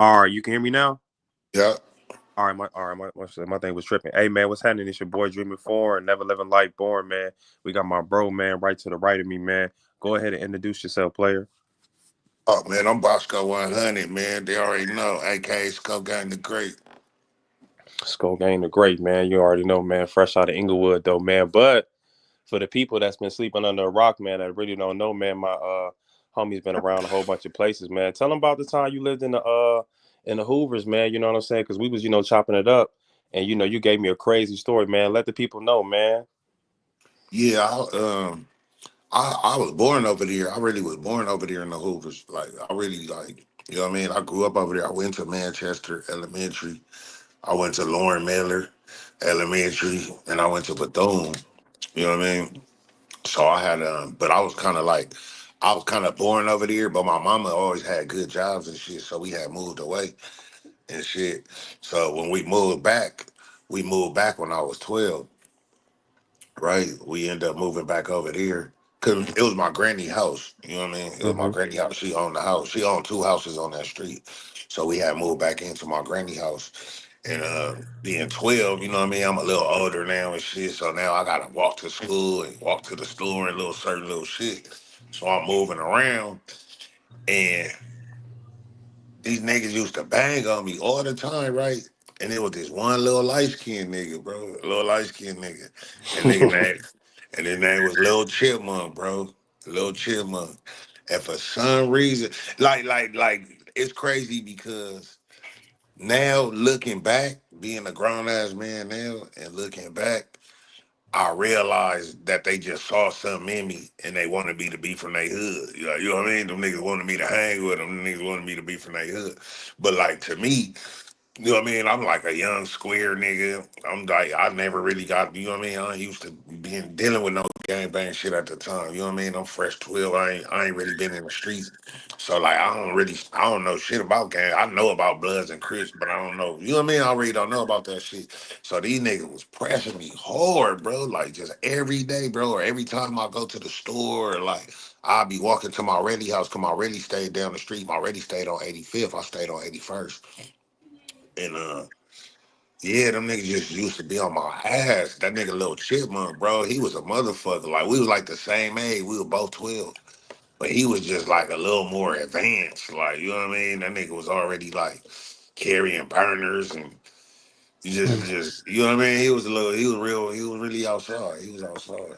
All right, you can hear me now? Yeah. My thing was tripping. Hey man, what's happening? It's your boy Dreaming Foreign, Never Living Life Born, man. We got my bro, man, right to the right of me, man. Go ahead and introduce yourself, player. Oh man, I'm Boskoe 100, man. They already know. AKA Scope Gang the Great. Skull Gang the Great, man. You already know, man. Fresh out of Inglewood though, man. But for the people that's been sleeping under a rock, man, that really don't know, man, my homie's been around a whole bunch of places, man. Tell them about the time you lived in the Hoovers, man. You know what I'm saying? Because we was, chopping it up, and you gave me a crazy story, man. Let the people know, man. Yeah, I was born over there. I really was born over there in the Hoovers. Like I really like, you know what I mean? I grew up over there. I went to Manchester Elementary. I went to Lauren Miller Elementary, and I went to Bethune. You know what I mean? So I had but I was kind of born over there, but my mama always had good jobs and shit, so we had moved away and shit. So when we moved back when I was 12, right? We ended up moving back over there because it was my granny house. You know what I mean? It was my Hmm. granny house. She owned the house. She owned two houses on that street. So we had moved back into my granny house. And being 12, you know what I mean? I'm a little older now and shit. So now I gotta walk to school and walk to the store and little certain little shit. So I'm moving around. And these niggas used to bang on me all the time, right? And it was this one little light skinned nigga, bro. A little light skinned nigga. And nigga name and his name was Little Chipmunk, bro. Little Chipmunk. And for some reason, like it's crazy because now looking back, being a grown ass man now and looking back, I realized that they just saw something in me and they wanted me to be from their hood. You know what I mean? Them niggas wanted me to hang with them. Them niggas wanted me to be from their hood. But like to me, you know what I mean? I'm like a young square nigga. I'm like I never really got, you know what I mean? I ain't used to being dealing with no gang bang shit at the time. You know what I mean? I'm fresh 12. I ain't really been in the streets. So like I don't know shit about gang. I know about Bloods and Crips, but I don't know. You know what I mean? I really don't know about that shit. So these niggas was pressing me hard, bro. Like just every day, bro, or every time I go to the store, or like I'll be walking to my Reddy house because my Reddy stayed down the street. My Reddy stayed on 85th. I stayed on 81st. And yeah, them niggas just used to be on my ass. That nigga Little Chipmunk, bro, he was a motherfucker. Like we was like the same age. We were both 12. But he was just like a little more advanced. Like, you know what I mean? That nigga was already like carrying burners and you know what I mean? He was really outside. He was outside.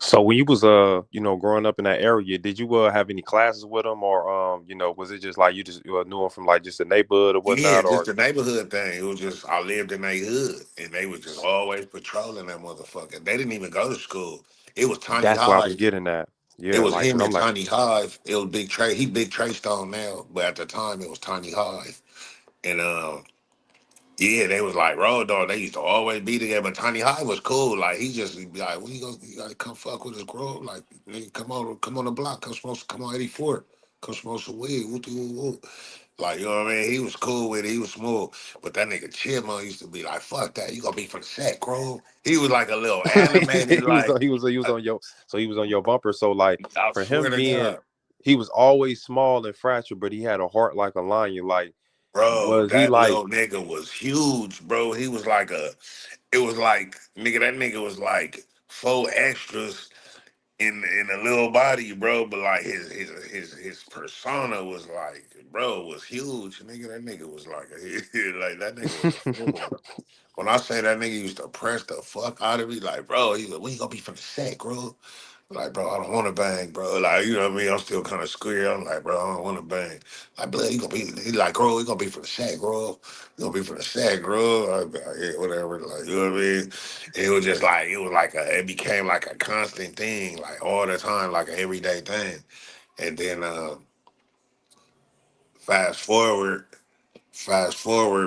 So when you was growing up in that area, did you have any classes with him, or was it just like you just knew him from like just the neighborhood or Yeah, whatnot, just or the neighborhood thing. It was just I lived in their hood and they was just always patrolling that motherfucker. They didn't even go to school. It was Tiny that's what I was Hive. getting at. It Yeah, was like, him cause and I'm like, Tiny Hive. It was Big Trey. He Big Trey Stone now, but at the time it was Tiny Hive. And yeah, they was like road dog. They used to always be together. But Tiny Hive was cool. Like he just be like, "When you gotta come fuck with us, bro. Like, nigga, come on the block. Come on 84. Come smoke some weed. Whoop, whoop, whoop." Like, you know what I mean? He was cool with it. He was smooth. But that nigga Chipmunk used to be like, "Fuck that. You gonna be for the set, bro." He was like a little animated, like. he was on your so he was on your bumper. So like I for swear him to being, God. he was always small and fragile, but he had a heart like a lion. Like, Bro, was he that like? little nigga was huge, bro. He was like it was like, nigga, that nigga was like four extras in a little body, bro. But like his persona was like, bro, was huge. Nigga, that nigga was like like that nigga was a fool. When I say that nigga used to press the fuck out of me, like, bro, he like, when you gonna be from the set, bro? Like, bro, I don't want to bang, bro. Like, you know what I mean? I'm still kind of square. I'm like, bro, I don't want to bang. Like, blood, you gonna be, he like, bro, you gonna be from the sack, bro. You gonna be from the sack, bro. I be like, yeah, whatever. Like, you know what I mean? It was just like, it became like a constant thing, like all the time, like an everyday thing. And then fast forward,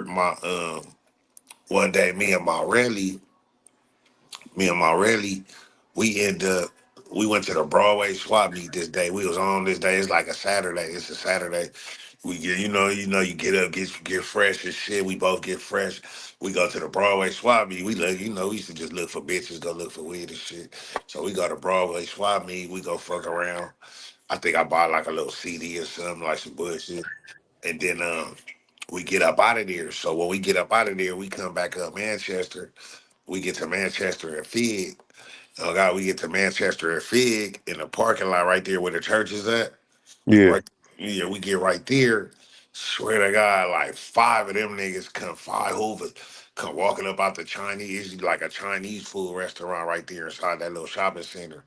my one day, me and my rally, we end up we went to the Broadway swap meet this day. We was on this day. It's like a Saturday. It's a Saturday. We get you get up, get fresh and shit. We both get fresh. We go to the Broadway swap meet. We look, we used to just look for bitches, go look for weed and shit. So we go to Broadway swap meet. We go fuck around. I think I bought like a little CD or something, like some bullshit. And then We get up out of there. So when we get up out of there, we come back up Manchester. We get to Manchester at Fig. Oh God, we get to Manchester at Fig in the parking lot right there where the church is at. Yeah. Right, yeah, we get right there. Swear to God, like five of them niggas come, five Hoovers come walking up out the Chinese, it's like a Chinese food restaurant right there inside that little shopping center.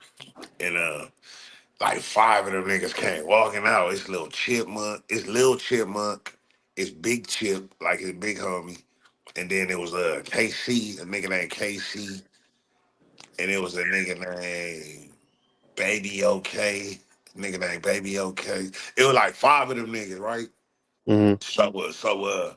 And like five of them niggas came walking out. It's little Chipmunk, it's Lil Chipmunk, it's Big Chip, like his big homie. And then it was KC, a nigga named KC, and it was a nigga named Baby OK, nigga named Baby OK. It was like five of them niggas, right? Hmm. So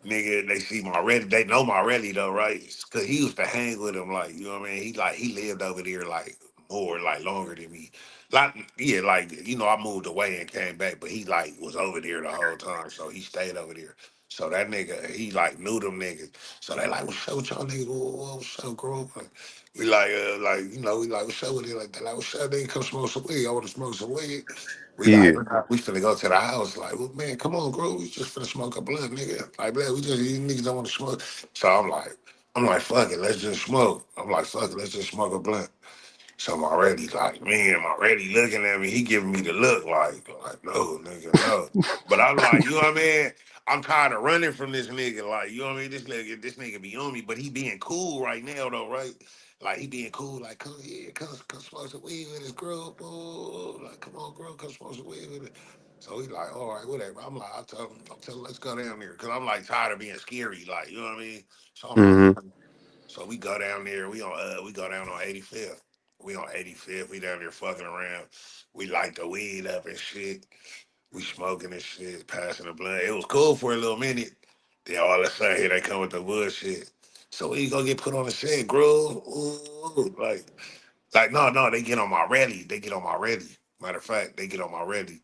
nigga, they see Marelli, they know Marelli though, right? Cause he used to hang with him, like, you know what I mean? He lived over there like more, like longer than me. Like, yeah, like, I moved away and came back, but he like was over there the whole time, so he stayed over there. So that nigga, he like knew them niggas. So they like, what's up with y'all niggas? What's up, girl? We we like, what's up with it? Like, they like, what's up, nigga? Come smoke some weed. I want to smoke some weed. We like, Yeah. we finna go to the house. Like, well, man, come on, bro. We just finna smoke a blunt, nigga. Like, man, these niggas don't want to smoke. So I'm like, fuck it, let's just smoke. I'm like, fuck it, let's just smoke a blunt. So I'm already like, man, I'm already looking at me. He giving me the look like, no, nigga, no. But I'm like, you know what I mean? I'm tired of running from this nigga. Like, you know what I mean? This nigga be on me, but he being cool right now though, right? Like he being cool, like, come here, come smoke some weed with his girl, bro. Like, come on, girl, come smoke some weed with it. So he's like, all right, whatever. I'm like, I tell him, let's go down there. Cause I'm like tired of being scary, like, you know what I mean? So I'm like, Hmm. so we go down there. We go down on 85th. We on 85th. We down there fucking around. We light the weed up and shit. We smoking and shit, passing the blunt. It was cool for a little minute. Then all of a sudden here they come with the bullshit. So we gonna get put on the set, groove. Ooh, like no, they get on my ready. They get on my ready. Matter of fact, they get on my ready.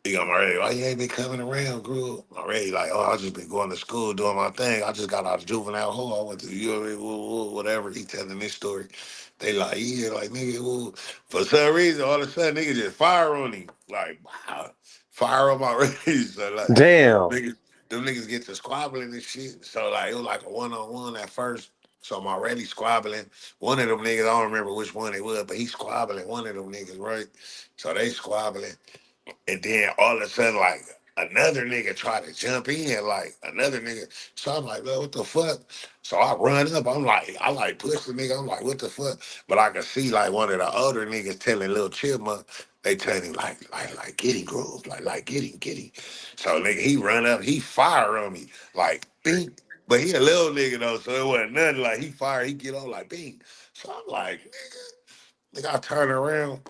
I'm already like, you ain't been coming around, girl. I'm already like, oh, I just been going to school doing my thing. I just got out of juvenile hall. I went to, you know what I mean, whatever. He telling this story. They like, yeah, like, nigga, well, for some reason, all of a sudden, nigga just fire on him. Like, wow, fire on my race. So, like, Damn. them niggas get to squabbling and shit. So, like, it was like a one-on-one at first. So I'm already squabbling. One of them niggas, I don't remember which one it was, but he squabbling one of them niggas, right? So they squabbling. And then all of a sudden, like another nigga try to jump in, like another nigga. So I'm like, what the fuck? So I run up. I like push the nigga. I'm like, what the fuck? But I can see like one of the older niggas telling little Chipmunk, they tell him like get him, groove, like get him. So nigga, he run up, he fire on me, like bing. But he a little nigga though, so it wasn't nothing. Like he fire, he get on like bing. So I'm like, nigga, I turn around.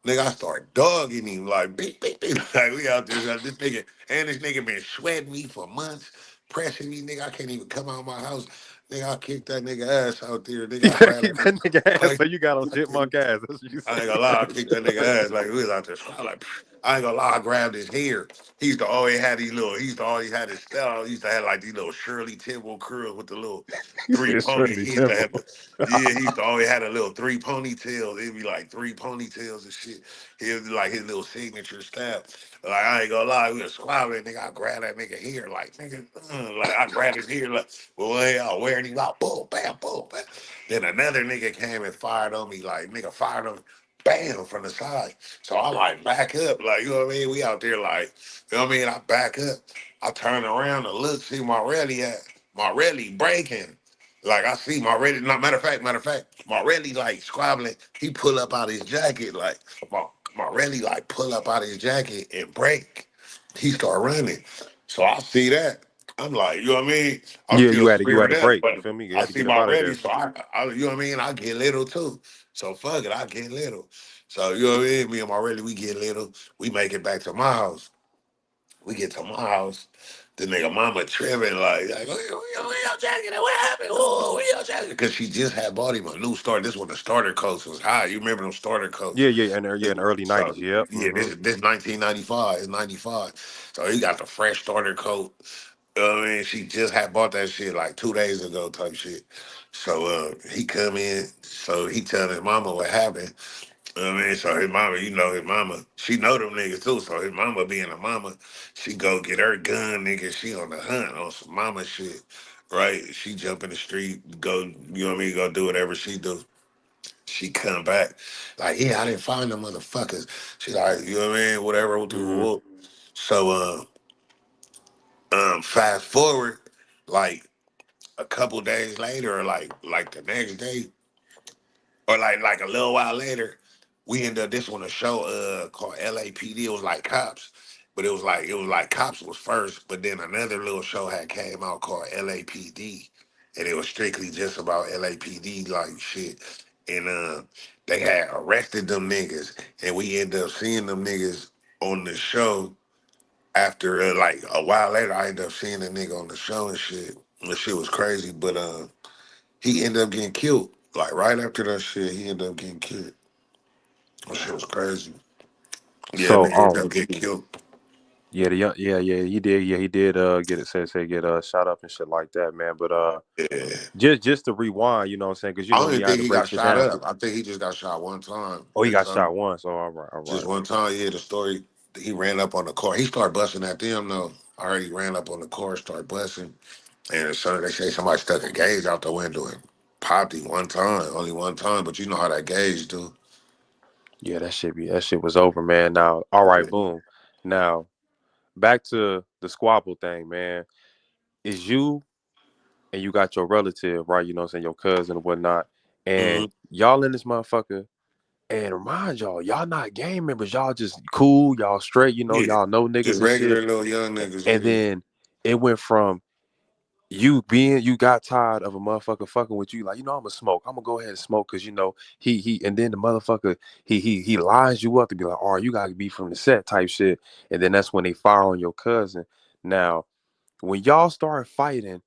Nigga, I start dogging him like beep, beep, beep. Like we out there, like, this nigga, and this nigga been sweating me for months, pressing me, nigga. I can't even come out of my house. Nigga, I kicked that nigga ass out there. Nigga, You I gotta grabbed keep that that nigga ass. nigga. So you got on chipmunk ass. That's what you I ain't say. gonna lie, I kicked that nigga ass like we was out there. Like, I ain't gonna lie, I grabbed his hair. He used to always have these little, he used to always have his style. He used to have like these little Shirley Temple curls with the little He three said pony. Shirley He used to Temple. have, yeah, he used to always had a little three ponytails. It'd be like three ponytails and shit. He was like his little signature style. Like I ain't gonna lie, we was squabbling, nigga. I grabbed that nigga hair, like nigga, like I grabbed his hair, like, well, hey, I wearing him out, boom, bam, boom, bam. Then another nigga came and fired on me, like nigga fired on me, bam, from the side. So I like back up, like you know what I mean. We out there, like you know what I mean. I back up, I turn around and look, see my rally at my rally breaking. Like I see my ready. Not matter of fact, my ready like squabbling. He pull up out his jacket like my ready like pull up out his jacket and break. He start running. So I see that. I'm like, you know what I mean? I'm Yeah, still you had squaring to up, break. You but feel me? You I had to see get up my out of ready, there. so you know what I mean? I get little too. So fuck it, I get little. So you know what I mean? Me and my ready, we get little. We make it back to my house. We get to my house, the nigga mama tripping like where your jacket at? What happened? Oh, where your jacket? Because she just had bought him a new starter. This when the starter coats was high. You remember them starter coats? Yeah, yeah, and yeah, in the early So '90s. Yep. yeah, Hmm. this 1995. It's 95. So he got the fresh starter coat. I mean, she just had bought that shit like 2 days ago, type shit. So he come in. So he telling his mama what happened. You know what I mean? So his mama, his mama, she know them niggas too. So his mama being a mama, she go get her gun, nigga. She on the hunt on some mama shit, right? She jump in the street, go, you know what I mean, go do whatever she do. She come back, like, yeah, I didn't find them motherfuckers. She like, you know what I mean, whatever. Mm-hmm. So, fast forward, like a couple days later, or like the next day, or like a little while later, we ended up this one a show called LAPD. It was like cops, but it was like cops was first, but then another little show had came out called LAPD, and it was strictly just about LAPD like shit. And they had arrested them niggas, and we ended up seeing them niggas on the show. After like a while later, I ended up seeing the nigga on the show and shit. The shit was crazy, but he ended up getting killed. Like right after that shit, he ended up getting killed. That shit was crazy. Yeah, So nigga ended up getting killed. yeah, he did get it say get shot up and shit like that, man. But Yeah. just to rewind, you know what I'm saying? Because I don't me, even I had think to he break got shit shot down. up. I think he just got shot one time. Oh, he One got time. shot once. Oh, all right, all Just right. one time, yeah, the story, he ran up on the car. He started busting at them, though. I heard he ran up on the car, started busting. And so they say somebody stuck a gauge out the window and popped him one time, only one time. But you know how that gauge do. Yeah, that shit was over, man. Now, all right, boom. Now back to the squabble thing, man. Is you and you got your relative, right? You know what I'm saying, your cousin and whatnot, and Hmm. y'all in this motherfucker. And remind y'all, y'all not gang members. Y'all just cool. Y'all straight. Yeah. Y'all know Just niggas and shit. regular little young niggas, And yeah. then it went from you got tired of a motherfucker fucking with you, like, I'm gonna smoke. I'm gonna go ahead and smoke because he and then the motherfucker he lines you up to be like, all right, you gotta be from the set type shit. And then that's when they fire on your cousin. Now, when y'all started fighting,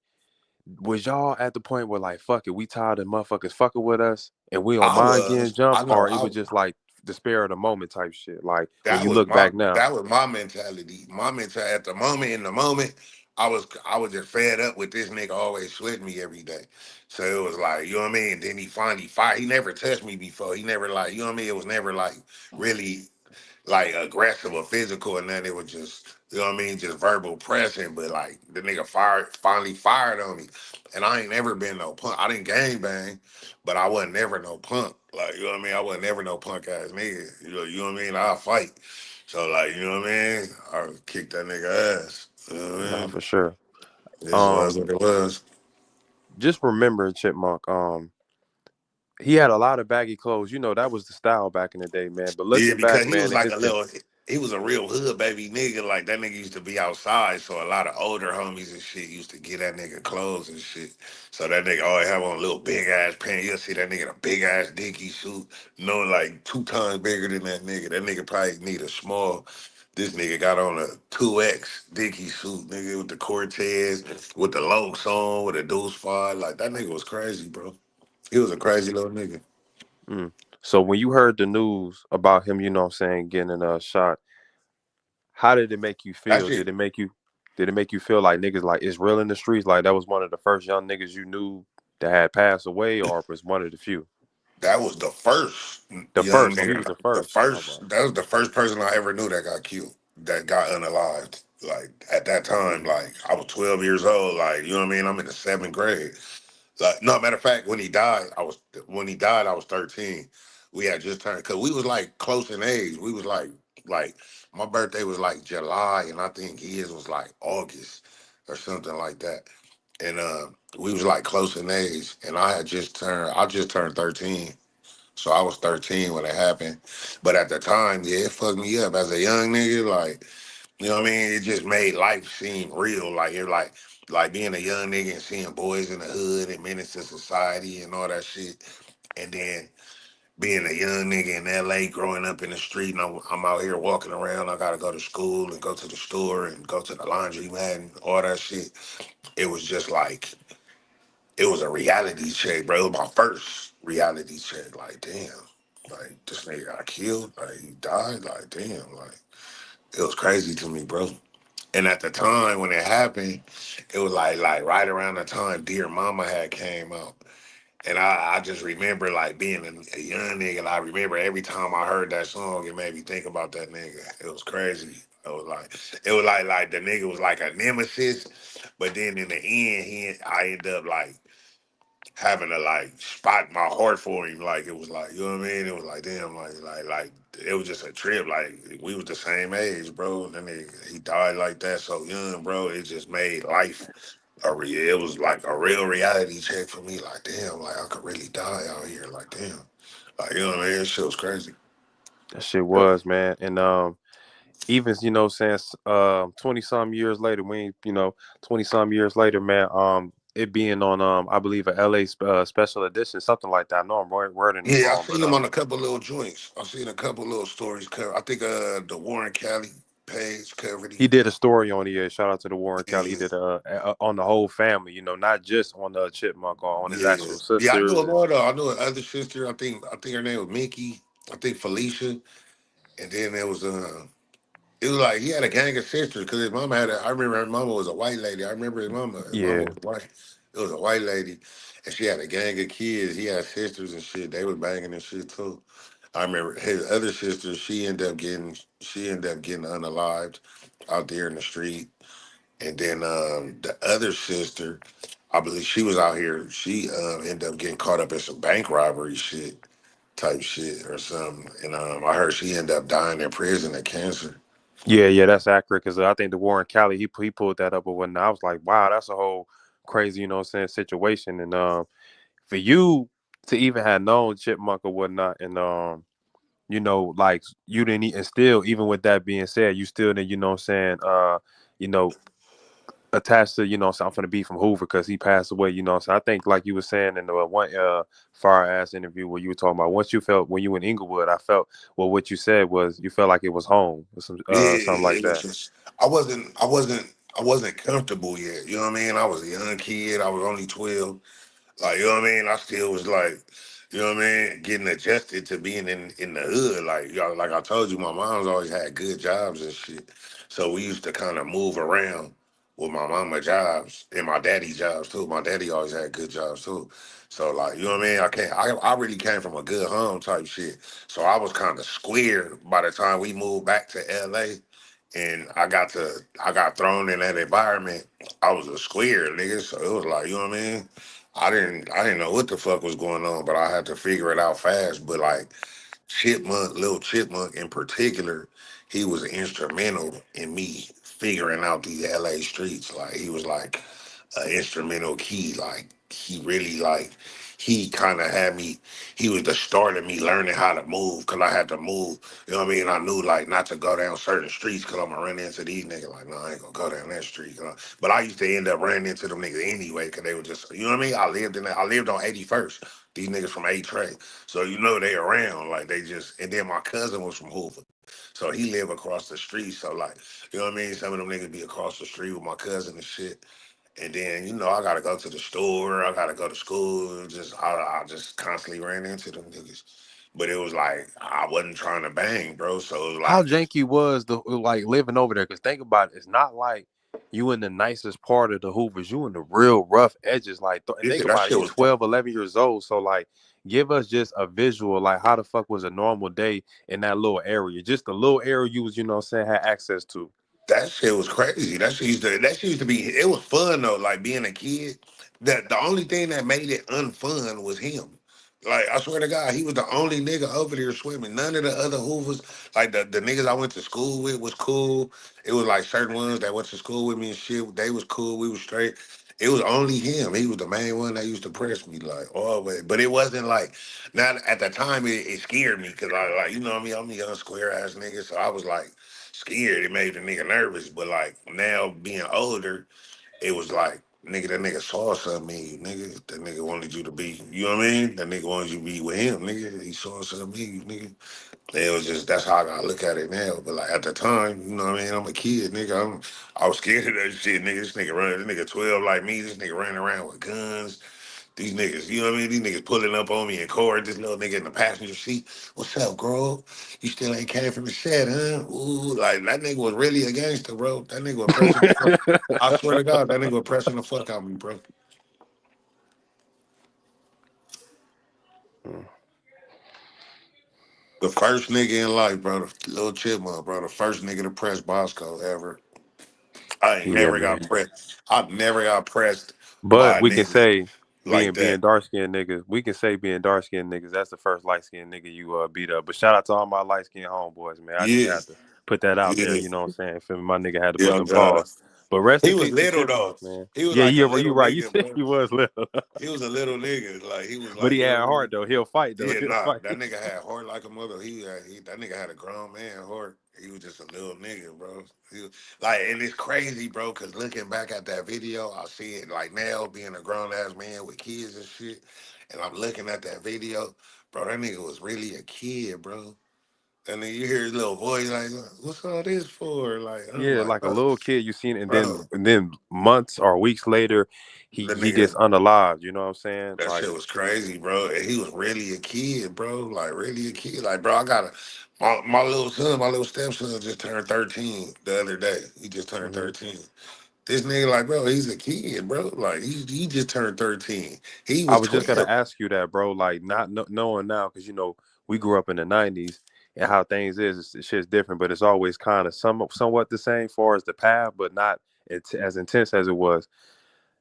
was y'all at the point where like, fuck it, we tired of motherfuckers fucking with us and we don't I mind getting was. I jumped, know. or it was just like the spare of the moment type shit? Like when That you was look my back now. that was my mentality. My mentality at the moment, in the moment, I was just fed up with this nigga always sweating me every day. So it was like, you know what I mean? And then he finally fight. He never touched me before. He never like, you know what I mean? It was never like really like aggressive or physical, and then it was just, you know what I mean, just verbal pressing. But like the nigga finally fired on me, and I ain't never been no punk. I didn't gang bang, but I wasn't never no punk. Like, you know what I mean, I wasn't never no punk ass nigga. You know what I mean. I'll fight. So like, you know what I mean, I kick that nigga ass. You know what I Nah, mean? for sure. This was Um, what it was. just remember Chipmunk. He had a lot of baggy clothes. That was the style back in the day, man. But Yeah, looking back, because he was man, and like his a little, he was a real hood baby nigga. Like that nigga used to be outside, so a lot of older homies and shit used to get that nigga clothes and shit. So that nigga always have on little big ass pants. You'll see that nigga in a big ass dinky suit, like 2 times bigger than that nigga. That nigga probably need a small. This nigga got on a 2X dinky suit, nigga, with the Cortez, with the Lokes on, with a deuce five. Like that nigga was crazy, bro. He was a crazy little nigga. mm. So when you heard the news about him, what I'm saying, getting a shot, how did it make you That feel? shit. Did it make you feel like niggas like it's real in the streets? Like that was one of the first young niggas you knew that had passed away, or was one of the few? That was the first The young first. Oh, he was nigga. the The first. All right. first. That was the first person I ever knew that got killed. That got unalived. Like at that time, Mm, like I was 12 years old. Like, you know what I mean. I'm in the seventh grade. Like, no, matter of fact, when he died, I was 13. We had just turned, because we was like close in age. We was like my birthday was like July, and I think his was like August or something like that. And we was like close in age, and I just turned 13. So I was 13 when it happened. But at the time, yeah, it fucked me up as a young nigga. Like, you know what I mean? It just made life seem real. Like, you're like being a young nigga and seeing boys in the hood and menace to society and all that shit. And then being a young nigga in LA growing up in the street, and I'm out here walking around. I gotta go to school and go to the store and go to the laundry mat and all that shit. It was just like, it was a reality check, bro. It was my first reality check. Like, damn, like this nigga got killed, like he died, like damn, like it was crazy to me, bro. And at the time when it happened, it was like right around the time Dear Mama had came out. And I just remember like being a young nigga. And I remember every time I heard that song, it made me think about that nigga. It was crazy. It was like the nigga was like a nemesis, but then in the end, I ended up like having to like spot my heart for him. Like it was like, you know what I mean? It was like damn, like it was just a trip. Like we was the same age, bro. And then he died like that so young, bro. It just made life it was like a real reality check for me. Like damn, like I could really die out here. Like damn, like you know what I mean? That shit was crazy. That shit was, man. And even since 20 some years later, 20 some years later, man, it being on I believe a LA special edition, something like that. I know I'm wording it Yeah, I wrong, seen but him on a couple little joints. I seen a couple little stories cover. I think the Warren Cali page covered he him. did a story on here. Shout out to the Warren Kelly. He Yeah, did on the whole family, not just on the Chipmunk or on his yeah, actual yeah. I knew sisters. him all though. I knew her other sister. I think her name was Mickey. I think Felicia. And then there was it was like he had a gang of sisters because his mama I remember his mama was a white lady. I remember his mama Yeah, was white. It was a white lady, and she had a gang of kids. He had sisters and shit. They was banging and shit too. I remember his other sister. She ended up getting unalived out there in the street. And then the other sister, I believe she was out here. She ended up getting caught up in some bank robbery shit type shit or something. And I heard she ended up dying in prison of cancer. yeah, that's accurate because I think the Warren Kelly he pulled that up or whatnot. I was like, wow, that's a whole crazy, situation. And for you to even have known Chipmunk or whatnot, and like you didn't and still, even with that being said, you still didn't, you know, attached to, I'm gonna be from Hoover because he passed away, So I think like you were saying in the one far ass interview where you were talking about once you felt when you in Inglewood, I felt well what you said was you felt like it was home or Yeah, something like it was that. just I wasn't comfortable yet. You know what I mean? I was a young kid. I was only 12. Like, you know what I mean? I still was like, you know what I mean, getting adjusted to being in the hood. Like y'all, like I told you, my mom's always had good jobs and shit. So we used to kind of move around with my mama jobs and my daddy jobs too. My daddy always had good jobs too. So like, you know what I mean? I really came from a good home type shit. So I was kind of square by the time we moved back to LA and I got thrown in that environment. I was a square nigga. So it was like, you know what I mean? I didn't know what the fuck was going on, but I had to figure it out fast. But like Little Chipmunk in particular, he was instrumental in me figuring out these LA streets. Like he was like an instrumental key. Like he really like he kind of had me. He was the start of me learning how to move because I had to move. You know what I mean? I knew like not to go down certain streets because I'm gonna run into these niggas. Like no, I ain't gonna go down that street. But I used to end up running into them niggas anyway because they were just you know what I mean. I lived on 81st. These niggas from A Trey, so you know they around. Like they just and then my cousin was from Hoover. So he lived across the street. So like, you know what I mean? Some of them niggas be across the street with my cousin and shit. And then, I gotta go to the store, I gotta go to school. I just constantly ran into them niggas. But it was like I wasn't trying to bang, bro. So it was How like janky was the like living over there? Because think about it, it's not like you in the nicest part of the Hoovers. You in the real rough edges. Like, and think that about it, shit you was 12, 11 years old. So like, give us just a visual. Like, how the fuck was a normal day in that little area? Just the little area you was, had access to. that shit was crazy. That shit used to be it was fun though, like being a kid. The only thing that made it unfun was him. Like I swear to God, he was the only nigga over there swimming. None of the other Hoovers, like the niggas I went to school with was cool. It was like certain ones that went to school with me and shit, they was cool, we was straight. It was only him. He was the main one that used to press me like always. But it wasn't like not at the time it scared me because I like, you know what I mean? I'm a young square ass nigga. So I was like scared. It made the nigga nervous. But like now being older, it was like, nigga, that nigga saw something in you, nigga. That nigga wanted you to be, you know what I mean? That nigga wanted you to be with him, nigga. He saw something in you, nigga. It was just that's how I gotta look at it now. But like at the time, you know what I mean? I'm a kid, nigga. I was scared of that shit, nigga. This nigga 12 like me. This nigga running around with guns. These niggas, you know what I mean? These niggas pulling up on me in court. This little nigga in the passenger seat. What's up, bro? You still ain't came from the set, huh? Ooh, like that nigga was really a gangster, bro. That nigga was pressing the fuck. I swear to God, that nigga was pressing the fuck out of me, bro. Mm. The first nigga in life, bro, the little Chipmunk, bro, the first nigga to press Bosco ever. I ain't Yeah, never got man. pressed. I never got pressed But by a we can nigga say like being that. dark skinned niggas, we can say being dark skinned niggas, that's the first light skinned nigga you beat up. But shout out to all my light skinned homeboys, man. I just Yeah, had to put that out there, yeah, you know what I'm saying? Feel me? My nigga had to put young them God. paws. But rest He in was peace to little though. Chipmunk, man. He was Yeah, like a you little right. You nigga, said bro. he was little. He was a little nigga. Like he was But like, he you know had what I mean? heart though. He'll fight though. Yeah, He'll nah, fight. that nigga had heart like a mother. That nigga had a grown man heart. He was just a little nigga, bro. He was, like, and it's crazy, bro, because looking back at that video, I see it like now being a grown ass man with kids and shit. And I'm looking at that video, bro. That nigga was really a kid, bro. And then you hear his little voice like, "What's all this for?" Like, I'm Yeah, like, like a little kid you seen, bro, and then months or weeks later, the he gets nigga. unalived. You know what I'm saying? That Like, shit was crazy, bro. And he was really a kid, bro. Like really a kid. Like, bro, I got my little son, my little stepson just turned 13 the other day. He just turned mhm. 13. This nigga, like, bro, he's a kid, bro. Like he just turned 13. He I was was just gonna 12. ask you that, bro. Like, not knowing now, because we grew up in the '90s, and how things shit's different, but it's always kind of somewhat the same, far as the path, but not as intense as it was.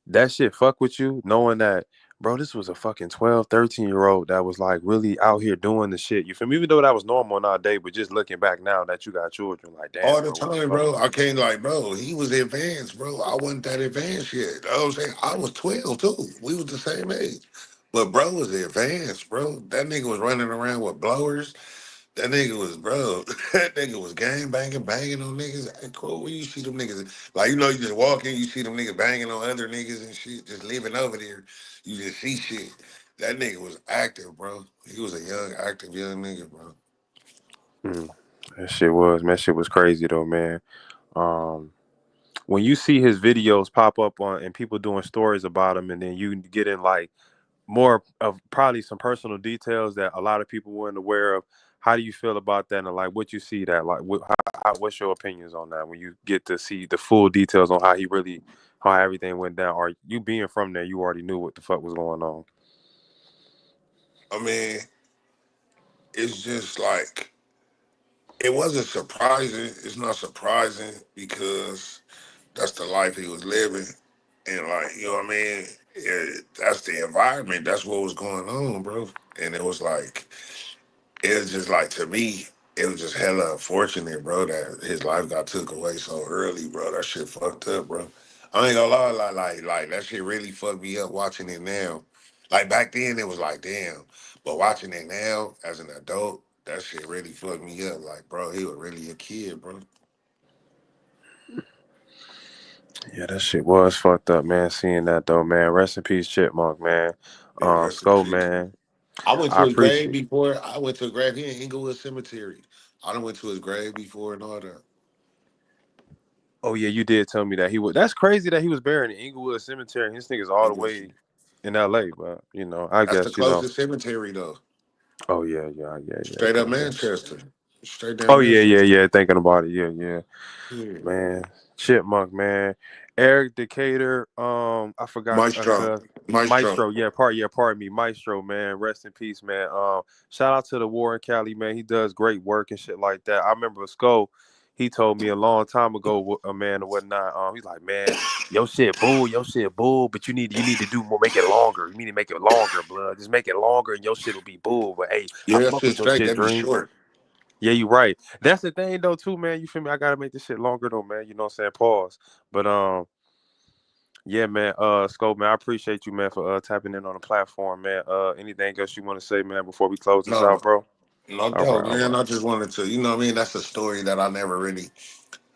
That shit fuck with you, knowing that, bro, this was a fucking 12, 13-year old that was like really out here doing the shit. You feel me? Even though that was normal nowadays, but just looking back now that you got children, like, All damn, the bro, what the time, fuck? bro. I can't like, bro, he was advanced, bro. I wasn't that advanced yet. You know what I'm saying? I was 12 too. We was the same age. But bro was advanced, bro. That nigga was running around with blowers. That nigga was, bro. That nigga was gang banging, banging on niggas. Hey, cool. Where you see them niggas? Like, you know, you just walk in, you see them niggas banging on other niggas and shit, just living over there. You just see shit. That nigga was active, bro. He was a young, active young nigga, bro. Mm, that shit was, man. That shit was crazy though, man. Um, when you see his videos pop up on and people doing stories about him, and then you get in like more of probably some personal details that a lot of people weren't aware of. How do you feel about that? And like, what you see that like, what's your opinions on that when you get to see the full details on how everything went down? Or you being from there, you already knew what the fuck was going on. I mean, it's just like, it wasn't surprising. It's not surprising because that's the life he was living. And like, you know what I mean? That's the environment. That's what was going on, bro. And it was like, it was just like, to me, it was just hella unfortunate, bro, that his life got took away so early, bro. That shit fucked up, bro. I ain't gonna lie, like that shit really fucked me up watching it now. Like back then, it was like, damn. But watching it now as an adult, that shit really fucked me up. Like, bro, he was really a kid, bro. Yeah, that shit was fucked up, man. Seeing that though, man. Rest in peace, Chipmunk, man. Yeah, rest in Scope, peace. man. I went I to his grave appreciate. before. I went to a grave here in Inglewood Cemetery. I done went to his grave before and all that. Oh yeah, you did tell me that he was. That's crazy that he was buried in Inglewood Cemetery. His niggas all the Inglewood. way in L.A. But I That's the guess closest cemetery though. Oh yeah. Straight up Good man. Manchester. Straight down Oh yeah, Manchester. yeah. Thinking about it, yeah. Yeah. Man, Chipmunk, man. Eric Decatur, I forgot Maestro. Maestro. Maestro, pardon me, Maestro, man. Rest in peace, man. Shout out to the War in Cali, man. He does great work and shit like that. I remember Skull, he told me a long time ago, a man or whatnot. He's like, man, your shit bull, but you need to do more, make it longer. You need to make it longer, blood. Just make it longer, and your shit will be bull. But hey, I Yeah, that fuck shit with your straight. shit, That be Dream. short. Yeah, you right. That's the thing though too, man. You feel me? I gotta make this shit longer though, man. You know what I'm saying? Pause. But yeah, man. Scope, man, I appreciate you, man, for tapping in on the platform, man. Anything else you want to say, man, before we close this No, out, bro? no All right, doubt, all man. right. I just wanted to, you know what I mean? That's a story that I never really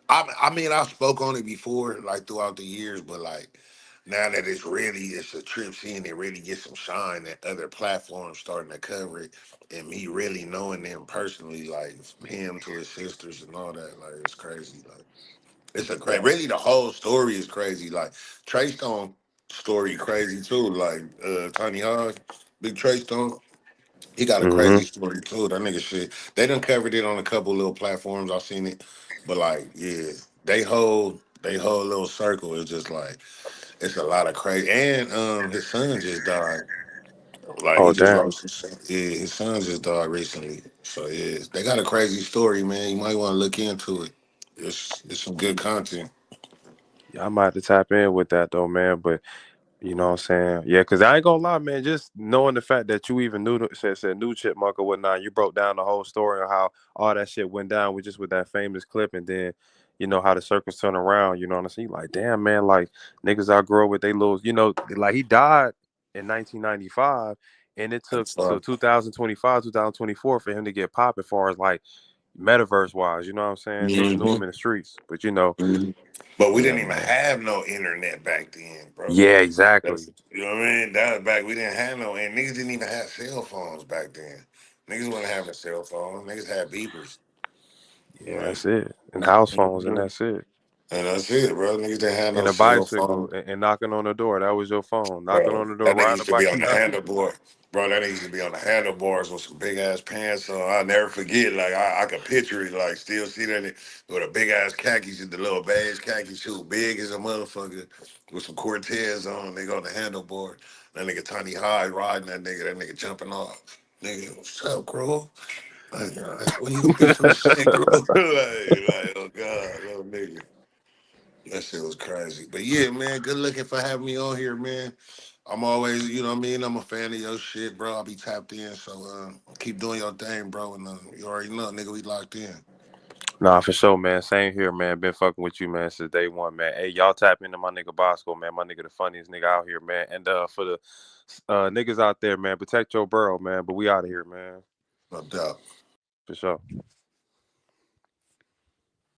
I mean, I spoke on it before, like throughout the years, but like now that it's a trip seeing it really get some shine and other platforms starting to cover it, and me really knowing them personally, like him to his sisters and all that, like it's crazy. Like it's a crazy. Really, the whole story is crazy. Like Trey Stone story crazy too. Like Tiny Hawk, Big Trey Stone. He got a Mm-hmm. crazy story too. That nigga shit. They done covered it on a couple little platforms. I've seen it, but like, yeah, they whole little circle is just like it's a lot of crazy. And his son just died. Like he Oh just damn. lost his son. Yeah, his son just died recently. So yeah, they got a crazy story, man. You might want to look into it. It's some good content. Yeah, I might have to tap in with that though, man. But you know what I'm saying? Yeah, because I ain't gonna lie, man. Just knowing the fact that you even said knew Chipmunk or whatnot, you broke down the whole story of how all that shit went down with just with that famous clip, and then you know how the circus turned around. You know what I'm saying? Like, damn, man, like niggas I grew up with, they little, you know, like he died in 1995, and it took That's till 2025, 2024 for him to get pop as far as like metaverse wise. You know what I'm saying? Niggas knew him hmm in the streets, but you know, But we yeah, didn't even man. have no internet back then, bro. Yeah, exactly. That's you know what I mean. That was back we didn't have no, and niggas didn't even have cell phones back then. Niggas wasn't having cell phones. Niggas had beepers. Yeah, Right. that's it. And house phones, and Mhm. that's it. And that's it, bro. Niggas didn't have no And a cell bicycle phone. and knocking on the door. That was your phone. Knocking Bro, on the door, that nigga riding a used to be bike on and the knocking. handleboard. Bro, that nigga used to be on the handlebars with some big ass pants on. I'll never forget. Like I could picture it. Like still see that nigga with a big ass khakis, the little beige khaki shoe, big as a motherfucker, with some Cortez on. Nigga on the handleboard. That nigga Tiny High riding that nigga. That nigga jumping off. Nigga, what's up, bro? Like, what you be finna say, bro? like, oh god, little nigga. That shit was crazy. But yeah, man, good looking for having me on here, man. I'm always, you know what I mean? I'm a fan of your shit, bro. I'll be tapped in. So keep doing your thing, bro. And you already know, nigga, we locked in. Nah, for sure, man. Same here, man. Been fucking with you, man, since day one, man. Hey, y'all tap into my nigga Boskoe, man. My nigga, the funniest nigga out here, man. And for the niggas out there, man, protect your borough, man. But we out of here, man. No doubt. For sure.